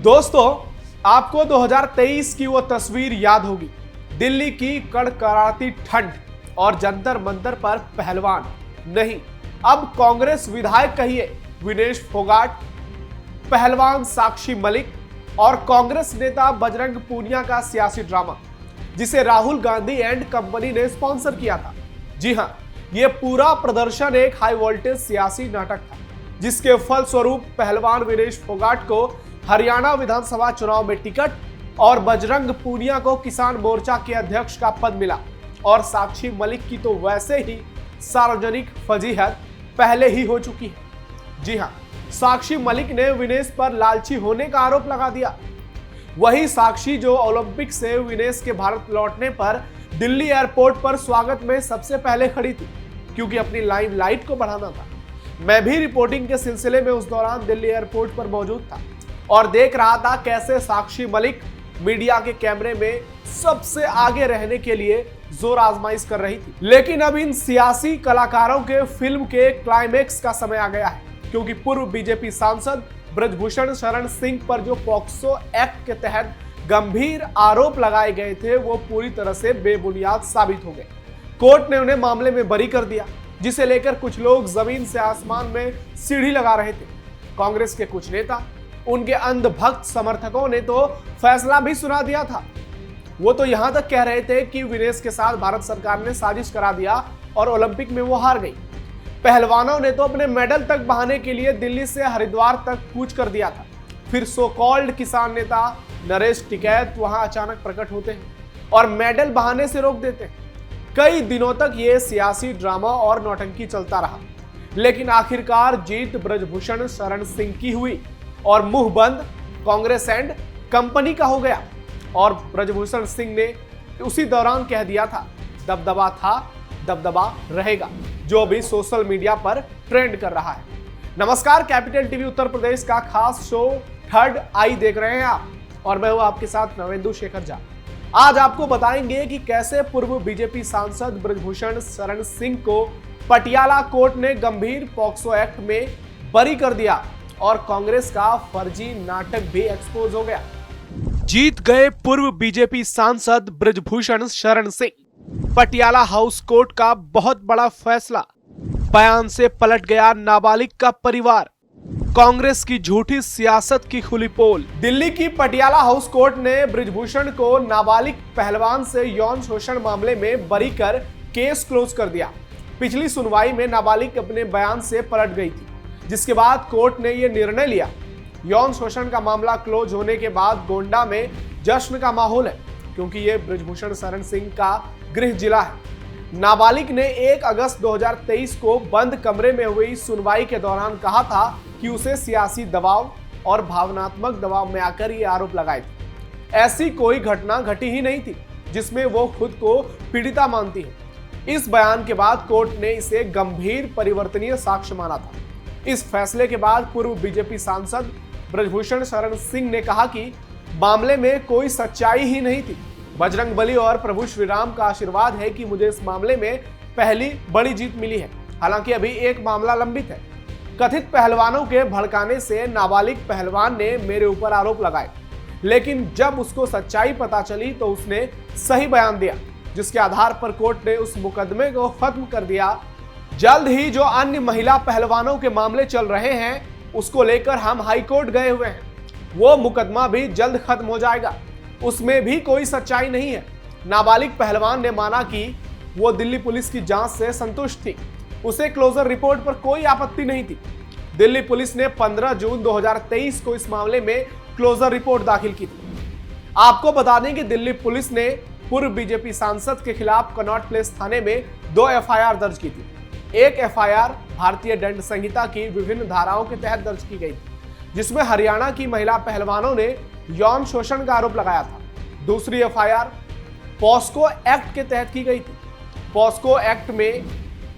दोस्तों, आपको 2023 की वो तस्वीर याद होगी। दिल्ली की कड़कड़ाती ठंड और जंतर मंतर पर पहलवान नहीं, अब कांग्रेस विधायक कहिए विनेश फोगाट, पहलवान साक्षी मलिक और कांग्रेस नेता बजरंग पूनिया का सियासी ड्रामा, जिसे राहुल गांधी एंड कंपनी ने स्पॉन्सर किया था। जी हां, ये पूरा प्रदर्शन एक हाई वोल्टेज सियासी नाटक था, जिसके फलस्वरूप पहलवान विनेश फोगाट को हरियाणा विधानसभा चुनाव में टिकट और बजरंग पूनिया को किसान मोर्चा के अध्यक्ष का पद मिला। और साक्षी मलिक की तो वैसे ही सार्वजनिक फजीहत पहले ही हो चुकी है। जी हां, साक्षी मलिक ने विनेश पर लालची होने का आरोप लगा दिया। वही साक्षी जो ओलंपिक से विनेश के भारत लौटने पर दिल्ली एयरपोर्ट पर स्वागत में सबसे पहले खड़ी थी, क्योंकि अपनी लाइमलाइट को बढ़ाना था। मैं भी रिपोर्टिंग के सिलसिले में उस दौरान दिल्ली एयरपोर्ट पर मौजूद था और देख रहा था कैसे साक्षी मलिक मीडिया के कैमरे में सबसे आगे रहने के लिए जोर आजमाइश कर रही थी। लेकिन अब इन सियासी कलाकारों के फिल्म के क्लाइमेक्स का समय आ गया है, क्योंकि पूर्व बीजेपी सांसद ब्रजभूषण शरण सिंह पर जो पॉक्सो एक्ट के तहत गंभीर आरोप लगाए गए थे, वो पूरी तरह से बेबुनियाद साबित हो गए। कोर्ट ने उन्हें मामले में बरी कर दिया, जिसे लेकर कुछ लोग जमीन से आसमान में सीढ़ी लगा रहे थे। कांग्रेस के कुछ नेता, उनके अंधभक्त समर्थकों ने तो फैसला भी सुना दिया था। वो तो यहां तक कह रहे थे कि विनेश के साथ भारत सरकार ने साजिश करा दिया और ओलंपिक में वो हार गई। पहलवानों ने तो अपने मेडल तक बहाने के लिए दिल्ली से हरिद्वार तक कूच कर दिया था। फिर सो कॉल्ड किसान नेता नरेश टिकैत वहां अचानक प्रकट होते हैं और मेडल बहाने से रोक देते हैं। कई दिनों तक ये सियासी ड्रामा और नौटंकी चलता रहा, लेकिन आखिरकार जीत ब्रजभूषण शरण सिंह की हुई और मुंह बंद कांग्रेस एंड कंपनी का हो गया। और ब्रजभूषण सिंह ने उसी दौरान कह दिया था, दबदबा था, दबदबा रहेगा, जो भी सोशल मीडिया पर ट्रेंड कर रहा है। नमस्कार, कैपिटल टीवी उत्तर प्रदेश का खास शो थर्ड आई देख रहे हैं आप, और मैं हूं आपके साथ नवेंदु शेखर झा। आज आपको बताएंगे कि कैसे पूर्व बीजेपी सांसद ब्रजभूषण शरण सिंह को पटियाला कोर्ट ने गंभीर पॉक्सो एक्ट में बरी कर दिया और कांग्रेस का फर्जी नाटक भी एक्सपोज हो गया। जीत गए पूर्व बीजेपी सांसद ब्रजभूषण शरण सिंह। पटियाला हाउस कोर्ट का बहुत बड़ा फैसला, बयान से पलट गया नाबालिग का परिवार, कांग्रेस की झूठी सियासत की खुली पोल। दिल्ली की पटियाला हाउस कोर्ट ने ब्रजभूषण को नाबालिग पहलवान से यौन शोषण मामले में बरी कर केस क्लोज कर दिया। पिछली सुनवाई में नाबालिग अपने बयान से पलट गई थी, जिसके बाद कोर्ट ने यह निर्णय लिया। यौन शोषण का मामला क्लोज होने के बाद गोंडा में जश्न का माहौल है, क्योंकि यह ब्रजभूषण शरण सिंह का गृह जिला है। नाबालिग ने 1 अगस्त 2023 को बंद कमरे में हुई सुनवाई के दौरान कहा था कि उसे सियासी दबाव और भावनात्मक दबाव में आकर ये आरोप लगाए थे। ऐसी कोई घटना घटी ही नहीं थी जिसमें वो खुद को पीड़िता मानती है। इस बयान के बाद कोर्ट ने इसे गंभीर परिवर्तनीय साक्ष्य माना था। इस फैसले के बाद पूर्व बीजेपी सांसद ब्रजभूषण शरण सिंह ने कहा कि मामले में कोई सच्चाई ही नहीं थी। बजरंगबली और प्रभु श्री राम का आशीर्वाद है कि मुझे इस मामले में पहली बड़ी जीत मिली है। हालांकि अभी एक मामला लंबित है। कथित पहलवानों के भड़काने से नाबालिग पहलवान ने मेरे ऊपर आरोप लगाए, लेकिन जब उसको सच्चाई पता चली तो उसने सही बयान दिया, जिसके आधार पर कोर्ट ने उस मुकदमे को खत्म कर दिया। जल्द ही जो अन्य महिला पहलवानों के मामले चल रहे हैं, उसको लेकर हम हाई कोर्ट गए हुए हैं। वो मुकदमा भी जल्द खत्म हो जाएगा। उसमें भी कोई सच्चाई नहीं है। नाबालिग पहलवान ने माना कि वो दिल्ली पुलिस की जांच से संतुष्ट थी। उसे क्लोजर रिपोर्ट पर कोई आपत्ति नहीं थी। दिल्ली पुलिस ने 15 जून 2023 को इस मामले में क्लोजर रिपोर्ट दाखिल की थी। आपको बता दें कि दिल्ली पुलिस ने पूर्व बीजेपी सांसद के खिलाफ कनॉट प्लेस थाने में 2 एफआईआर दर्ज की थी। एक एफआईआर भारतीय दंड संहिता की विभिन्न धाराओं के तहत दर्ज की गई थी, जिसमें हरियाणा की महिला पहलवानों ने यौन शोषण का आरोप लगाया था। दूसरी एफआईआर पॉस्को एक्ट के तहत की गई थी। पॉस्को एक्ट में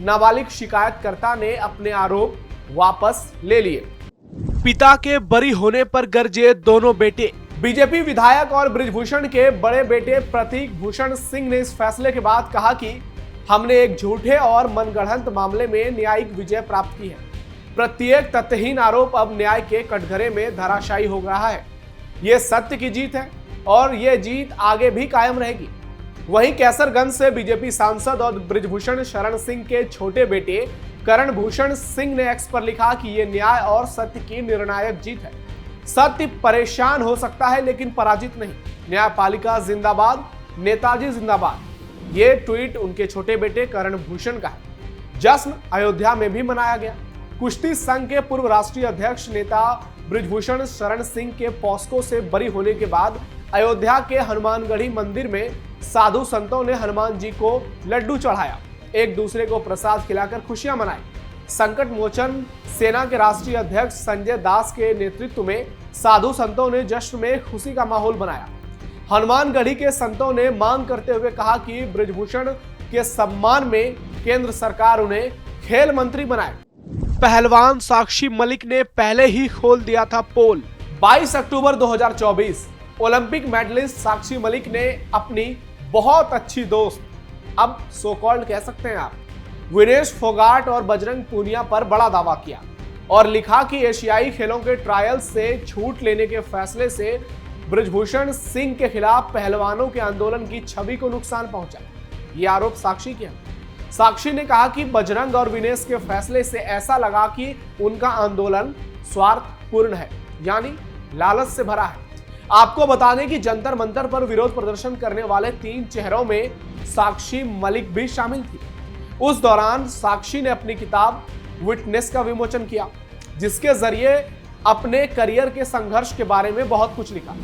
नाबालिग शिकायतकर्ता ने अपने आरोप वापस ले लिए। पिता के बरी होने पर गरजे दोनों बेटे। बीजेपी विधायक और ब्रजभूषण के बड़े बेटे प्रतीक भूषण सिंह ने इस फैसले के बाद कहा कि हमने एक झूठे और मनगढ़ंत मामले में न्यायिक विजय प्राप्त की है। प्रत्येक तथ्यहीन आरोप अब न्याय के कटघरे में धराशायी हो रहा है। ये सत्य की जीत है और ये जीत आगे भी कायम रहेगी। वहीं कैसरगंज से बीजेपी सांसद और बृजभूषण शरण सिंह के छोटे बेटे करण भूषण सिंह ने एक्स पर लिखा कि यह न्याय और सत्य की निर्णायक जीत है। सत्य परेशान हो सकता है लेकिन पराजित नहीं। न्यायपालिका जिंदाबाद, नेताजी जिंदाबाद। ये ट्वीट उनके छोटे बेटे करण भूषण का है। जश्न अयोध्या में भी मनाया गया। कुश्ती संघ के पूर्व राष्ट्रीय अध्यक्ष नेता बृजभूषण शरण सिंह के पॉस्को से बरी होने के बाद अयोध्या के हनुमानगढ़ी मंदिर में साधु संतों ने हनुमान जी को लड्डू चढ़ाया, एक दूसरे को प्रसाद खिलाकर खुशियां मनाई। संकट मोचन सेना के राष्ट्रीय अध्यक्ष संजय दास के नेतृत्व में साधु संतों ने जश्न में खुशी का माहौल बनाया। हनुमानगढ़ी के संतों ने मांग करते हुए कहा कि बृजभूषण के सम्मान में केंद्र सरकार उन्हें खेल मंत्री बनाए। पहलवान साक्षी मलिक ने पहले ही खोल दिया था पोल। 22 अक्टूबर 2024 ओलंपिक मेडलिस्ट साक्षी मलिक ने अपनी बहुत अच्छी दोस्त, अब सो कॉल्ड कह सकते हैं आप, विनेश फोगाट और बजरंग पूनिया पर बड़ा दावा किया और लिखा कि एशियाई खेलों के ट्रायल से छूट लेने के फैसले से बृजभूषण सिंह के खिलाफ पहलवानों के आंदोलन की छवि को नुकसान पहुंचा। ये आरोप साक्षी के हैं। साक्षी ने कहा कि बजरंग और विनेश के फैसले से ऐसा लगा कि उनका आंदोलन स्वार्थपूर्ण है, यानी लालच से भरा है। आपको बता दें कि जंतर मंतर पर विरोध प्रदर्शन करने वाले 3 चेहरों में साक्षी मलिक भी शामिल थी। उस दौरान साक्षी ने अपनी किताब विटनेस का विमोचन किया, जिसके जरिए अपने करियर के संघर्ष के बारे में बहुत कुछ लिखा।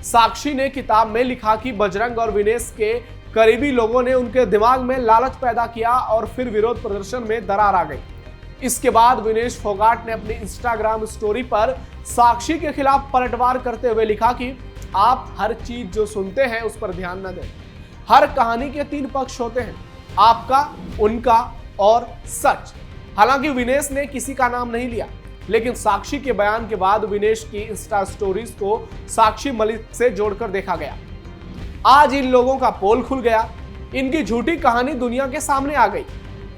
साक्षी ने किताब में लिखा कि बजरंग और विनेश के करीबी लोगों ने उनके दिमाग में लालच पैदा किया और फिर विरोध प्रदर्शन में दरार आ गई। इसके बाद विनेश फोगाट ने अपनी इंस्टाग्राम स्टोरी पर साक्षी के खिलाफ पलटवार करते हुए लिखा कि आप हर चीज जो सुनते हैं उस पर ध्यान न दें। हर कहानी के 3 पक्ष होते हैं, आपका, उनका और सच। हालांकि विनेश ने किसी का नाम नहीं लिया, लेकिन साक्षी के बयान के बाद विनेश की इंस्टा स्टोरीज को साक्षी मलिक से जोड़कर देखा गया। आज इन लोगों का पोल खुल गया। इनकी झूठी कहानी दुनिया के सामने आ गई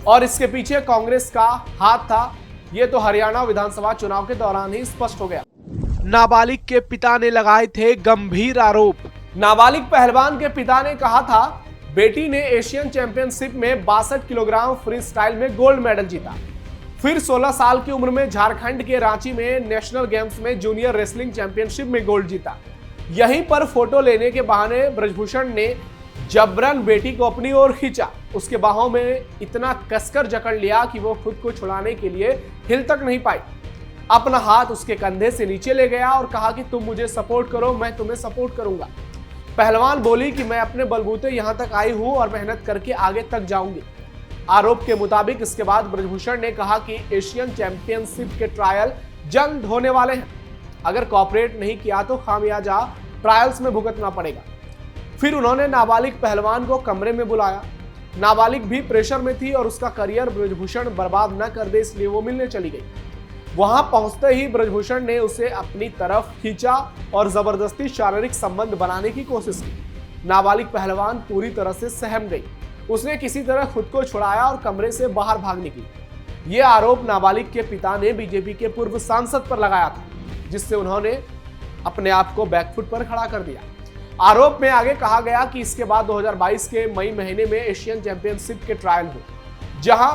और इसके पीछे कांग्रेस का हाथ था। ये तो हरियाणा विधानसभा चुनाव के दौरान ही स्पष्ट हो गया। नाबालिग के पिता ने लगाए थे गंभीर आरोप। नाबालिग पहलवान के पिता ने कहा था, बेटी ने एशियन चैंपियनशिप में 62 किलोग्राम फ्री स्टाइल में गोल्ड मेडल जीता। फिर 16 साल की उम्र में झारखंड के रांची में नेशनल गेम्स में जूनियर रेसलिंग चैंपियनशिप में गोल्ड जीता। यहीं पर फोटो लेने के बहाने बृजभूषण ने जबरन बेटी को अपनी ओर खींचा। उसके बाहों में इतना कसकर जकड़ लिया कि वो खुद को छुड़ाने के लिए हिल तक नहीं पाई। अपना हाथ उसके कंधे से नीचे ले गया और कहा कि तुम मुझे सपोर्ट करो, मैं तुम्हें सपोर्ट करूंगा। पहलवान बोली कि मैं अपने बलबूते यहां तक आई हूं और मेहनत करके आगे तक जाऊंगी। आरोप के मुताबिक इसके बाद बृजभूषण ने कहा कि एशियन चैंपियनशिप के ट्रायल जल्द होने वाले हैं। अगर कॉपरेट नहीं किया तो खामियाजा ट्रायल्स में भुगतना पड़ेगा। फिर उन्होंने नाबालिग पहलवान को कमरे में बुलाया। नाबालिग भी प्रेशर में थी और उसका करियर बृजभूषण बर्बाद न कर दे, इसलिए वो मिलने चली गई। वहां पहुंचते ही बृजभूषण ने उसे अपनी तरफ खींचा और जबरदस्ती शारीरिक संबंध बनाने की कोशिश की। नाबालिग पहलवान पूरी तरह से सहम गई। उसने किसी तरह खुद को छुड़ाया और कमरे से बाहर भाग निकली। ये आरोप नाबालिग के पिता ने बीजेपी के पूर्व सांसद पर लगाया था, जिससे उन्होंने अपने आप को बैकफुट पर खड़ा कर दिया। आरोप में आगे कहा गया कि इसके बाद 2022 के मई महीने में एशियन चैंपियनशिप के ट्रायल हुए, जहां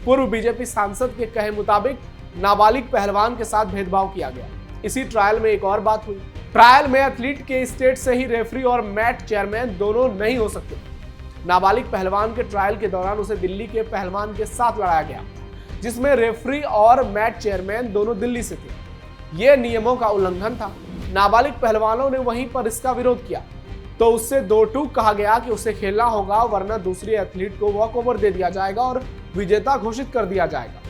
पूर्व बीजेपी सांसद के कहे मुताबिक नाबालिग पहलवान के साथ भेदभाव किया गया। इसी ट्रायल में एक और बात हुई। ट्रायल में एथलीट के स्टेट से ही रेफरी और मैच चेयरमैन दोनों नहीं हो सकते। नाबालिग पहलवान के ट्रायल के दौरान उसे दिल्ली के पहलवान के साथ लड़ाया गया, जिसमें रेफरी और मैच चेयरमैन दोनों दिल्ली से थे। यह नियमों का उल्लंघन था। नाबालिग पहलवानों ने वहीं पर इसका विरोध किया, तो उससे 2 टूक कहा गया कि उसे खेलना होगा, वरना दूसरे एथलीट को वॉकओवर दे दिया जाएगा और विजेता घोषित कर दिया जाएगा।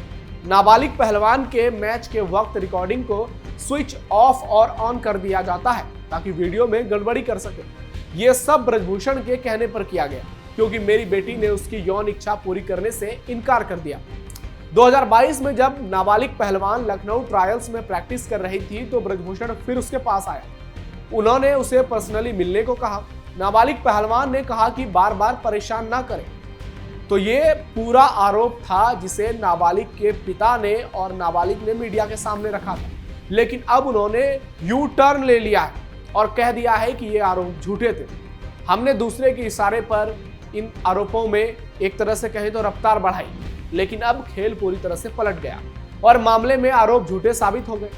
नाबालिग पहलवान के मैच के वक्त रिकॉर्डिंग को स्विच ऑफ और ऑन कर दिया जाता है ताकि वीडियो में गड़बड़ी कर सके। यह सब बृजभूषण के कहने पर किया गया, क्योंकि मेरी बेटी ने उसकी यौन इच्छा पूरी करने से इनकार कर दिया। 2022 में जब नाबालिग पहलवान लखनऊ ट्रायल्स में प्रैक्टिस कर रही थी तो बृजभूषण फिर उसके पास आया। उन्होंने उसे पर्सनली मिलने को कहा। नाबालिग पहलवान ने कहा कि बार बार परेशान ना करें। तो ये पूरा आरोप था जिसे नाबालिग के पिता ने और नाबालिग ने मीडिया के सामने रखा था। लेकिन अब उन्होंने यू टर्न ले लिया है और कह दिया है कि ये आरोप झूठे थे। हमने दूसरे के इशारे पर इन आरोपों में एक तरह से कहें तो रफ्तार बढ़ाई, लेकिन अब खेल पूरी तरह से पलट गया और मामले में आरोप झूठे साबित हो गए।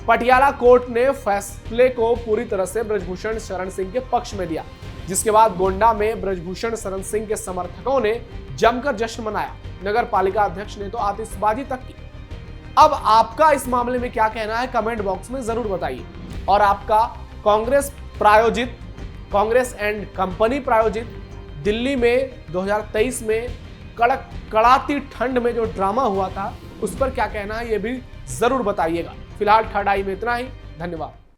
पटियाला कोर्ट ने फैसले को पूरी तरह से ब्रजभूषण शरण सिंह के पक्ष में दिया, जिसके बाद गोंडा में ब्रजभूषण शरण सिंह के समर्थकों ने जमकर जश्न मनाया। नगर पालिका अध्यक्ष ने तो आतिशबाजी तक की। अब आपका इस मामले में क्या कहना है, कमेंट बॉक्स में जरूर बताइए। और आपका कांग्रेस एंड कंपनी प्रायोजित दिल्ली में 2023 में कड़ाती ठंड में जो ड्रामा हुआ था उस पर क्या कहना है, ये भी जरूर बताइएगा। फिलहाल थर्ड आई में इतना ही। धन्यवाद।